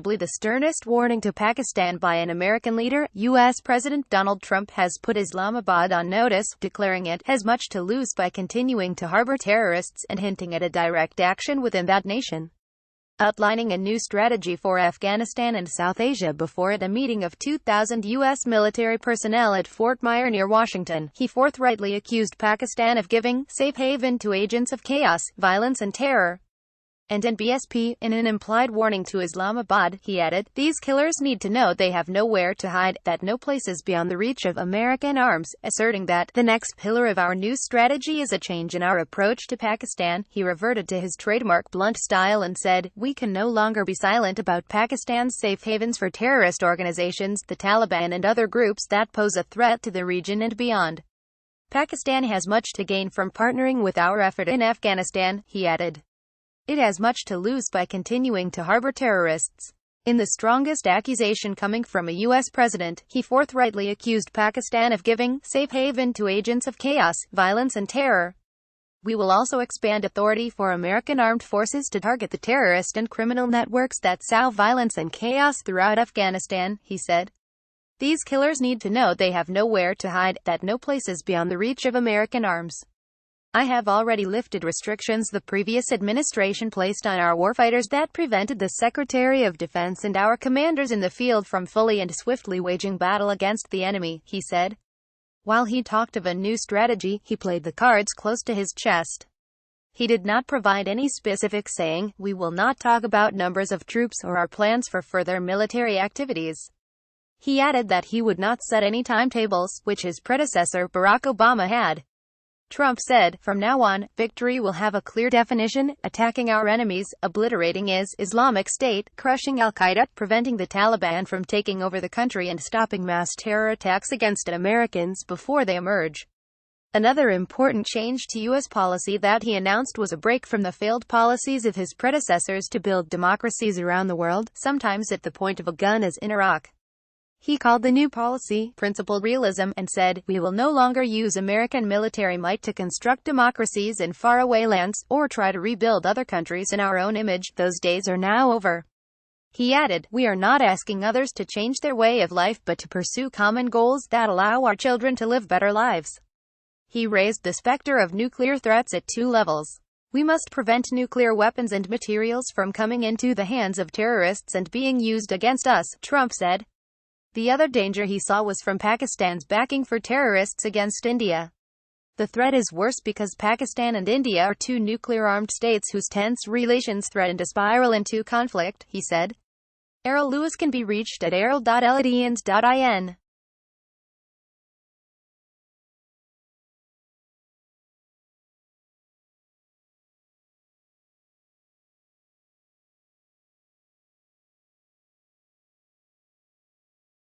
The sternest warning to Pakistan by an American leader, U.S. President Donald Trump has put Islamabad on notice, declaring it has much to lose by continuing to harbor terrorists and hinting at a direct action within that nation. Outlining a new strategy for Afghanistan and South Asia before a meeting of 2,000 U.S. military personnel at Fort Myer near Washington, he forthrightly accused Pakistan of giving safe haven to agents of chaos, violence and terror. And BSP, in an implied warning to Islamabad, he added, "These killers need to know they have nowhere to hide, that no place is beyond the reach of American arms," asserting that the next pillar of our new strategy is a change in our approach to Pakistan. He reverted to his trademark blunt style and said, "We can no longer be silent about Pakistan's safe havens for terrorist organizations, the Taliban and other groups that pose a threat to the region and beyond. Pakistan has much to gain from partnering with our effort in Afghanistan," he added. "It has much to lose by continuing to harbor terrorists." In the strongest accusation coming from a U.S. president, he forthrightly accused Pakistan of giving safe haven to agents of chaos, violence and terror. "We will also expand authority for American armed forces to target the terrorist and criminal networks that sow violence and chaos throughout Afghanistan," he said. "These killers need to know they have nowhere to hide, that no place is beyond the reach of American arms. I have already lifted restrictions the previous administration placed on our warfighters that prevented the Secretary of Defense and our commanders in the field from fully and swiftly waging battle against the enemy," he said. While he talked of a new strategy, he played the cards close to his chest. He did not provide any specifics, saying, "We will not talk about numbers of troops or our plans for further military activities." He added that he would not set any timetables, which his predecessor Barack Obama had. Trump said, "From now on, victory will have a clear definition: attacking our enemies, obliterating Islamic State, crushing Al-Qaeda, preventing the Taliban from taking over the country and stopping mass terror attacks against Americans before they emerge." Another important change to U.S. policy that he announced was a break from the failed policies of his predecessors to build democracies around the world, sometimes at the point of a gun as in Iraq. He called the new policy principled realism and said, "We will no longer use American military might to construct democracies in faraway lands, or try to rebuild other countries in our own image. Those days are now over." He added, "We are not asking others to change their way of life but to pursue common goals that allow our children to live better lives." He raised the specter of nuclear threats at two levels. "We must prevent nuclear weapons and materials from coming into the hands of terrorists and being used against us," Trump said. The other danger he saw was from Pakistan's backing for terrorists against India. "The threat is worse because Pakistan and India are two nuclear-armed states whose tense relations threaten to spiral into conflict," he said. Errol Lewis can be reached at errol.eladians.in.